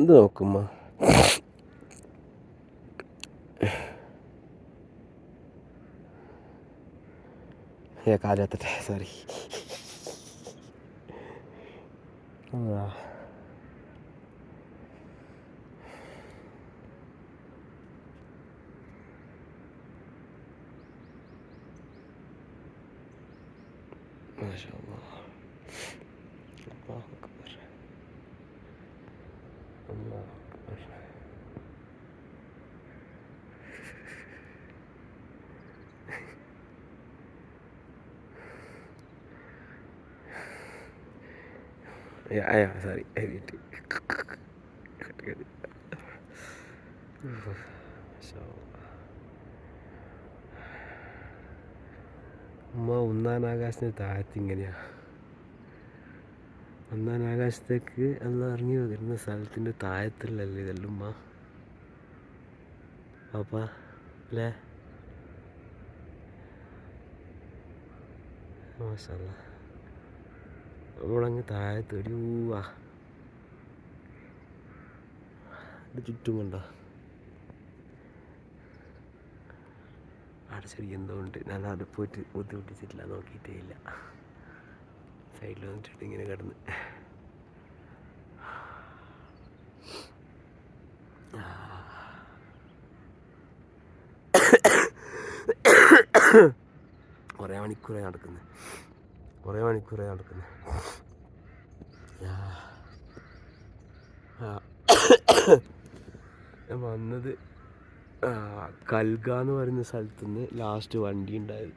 ഇത് നോക്കുമ്മ. കാലെത്തട്ടെ, സോറി. മാഷാ അല്ലാഹ്. അല്ലാഹു അക്ബർ. അല്ലാഹു അക്ബർ. സോറി, ഉമ്മ ഒന്നാം ആകാശത്തിന് താഴത്ത് ഇങ്ങനെയാ. ഒന്നാം ആകാശത്തേക്ക് അന്ന് ഇറങ്ങി വരുന്ന സ്ഥലത്തിൻ്റെ താഴത്തുള്ളല്ലേ ഇതെല്ലാം ഉമ്മ. പാപ്പാ അല്ലേ? മാഷാ അല്ലാഹ്. നമ്മളങ്ങ് താഴത്ത് ഒരു ഇത് ചുറ്റും കണ്ടോ? അവിടെ ശരി എന്തോ ഉണ്ട്. ഞാൻ അവിടെ പോയിട്ട് ബുദ്ധിമുട്ടിച്ചിട്ടില്ല, നോക്കിയിട്ടേ ഇല്ല. സൈഡിൽ വന്നിട്ട് ഇങ്ങനെ കിടന്ന് കുറേ മണിക്കൂറായി നടക്കുന്നത്. ഞാൻ വന്നത് കൽഗ എന്ന് പറയുന്ന സ്ഥലത്തു നിന്ന് ലാസ്റ്റ് വണ്ടി ഉണ്ടായത്.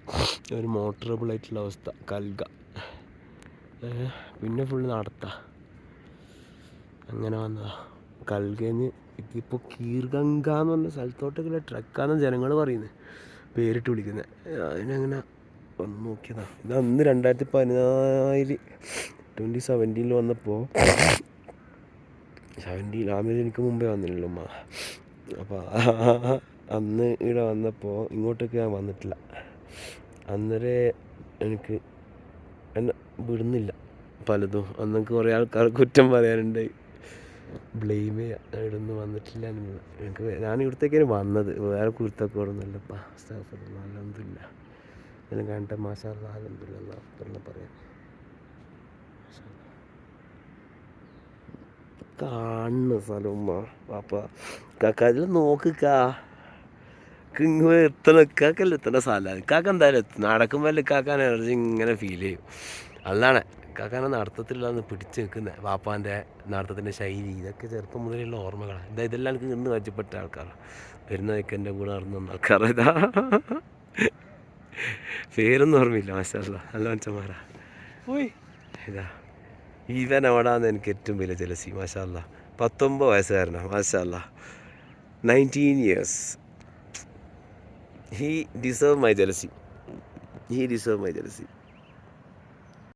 ഒരു മോട്ടറബിൾ ആയിട്ടുള്ള അവസ്ഥ കൽഗ. പിന്നെ ഫുള്ള് നടത്താം. അങ്ങനെ വന്നതാ കൽഗന്ന്. ഇതിപ്പോൾ കീർഗംഗ എന്ന് പറഞ്ഞ സ്ഥലത്തോട്ടൊക്കെയുള്ള ട്രക്കാണെന്ന് ജനങ്ങൾ പറയുന്നത്, പേരിട്ട് വിളിക്കുന്നത്. അതിനങ്ങനെ വന്ന് നോക്കിയതാ. ഇത് അന്ന് 2014 2017 വന്നപ്പോൾ, 17 ആമിൽ എനിക്ക് മുമ്പേ വന്നില്ലല്ലോ ഉമ്മ. അപ്പോൾ അന്ന് ഇവിടെ വന്നപ്പോൾ ഇങ്ങോട്ടേക്ക് ഞാൻ വന്നിട്ടില്ല. അന്നേരം എനിക്ക് എന്നെ വിടുന്നില്ല പലതും. അന്നൊക്കെ കുറേ ആൾക്കാർ കുറ്റം പറയാനുണ്ടായി, ബ്ലെയിം ചെയ്യാം. ഇവിടെ ഒന്നും വന്നിട്ടില്ല. എനിക്ക് ഞാൻ ഇവിടത്തേക്കാണ് വന്നത്, വേറെ കുരുത്തക്കോടൊന്നുമില്ലപ്പാ. അൽഹംദുലില്ല. എല്ലാം കണ്ടിട്ട് മാഷാ അല്ലാഹ് അൽഹംദുലില്ലാ പറയാം. കാണുന്ന സ്ഥലം പാപ്പ കാക്ക അതിൽ നോക്കിക്കാ. ഇങ്ങനെ ഇക്കാക്കല്ല എത്തേണ്ട സ്ഥലമാണ്. ഇക്കാക്ക എന്തായാലും എത്തും. നടക്കുമ്പോൾ ഇക്കാക്കാൻ എനർജി ഇങ്ങനെ ഫീൽ ചെയ്യും. അതാണ് ഇക്കാക്കാനെ നടത്തത്തിലാന്ന് പിടിച്ച് നിൽക്കുന്നത്. പാപ്പാൻ്റെ നടത്തത്തിൻ്റെ ശൈലി ഇതൊക്കെ ചെറുപ്പം മുതലുള്ള ഓർമ്മകളാണ്. ഇതെല്ലാം എനിക്ക് ഇന്ന് മെച്ചപ്പെട്ട ആൾക്കാരാണ്. വരുന്ന വയ്ക്ക് എൻ്റെ കൂടെ നടന്നു വന്ന ആൾക്കാർ. ഇതാ പേരൊന്നും ഓർമ്മയില്ല. മാഷാ അല്ലാഹ് നല്ല മനുഷ്യന്മാരാ. ഇതാ ഇവൻ അവിടാന്ന് എനിക്ക് ഏറ്റവും വലിയ ജലസി. മാഷാ അല്ലാഹ് 19 വയസ്സുകാരനാണ്. മാഷാ അല്ലാഹ് 19 years. He deserve my jealousy.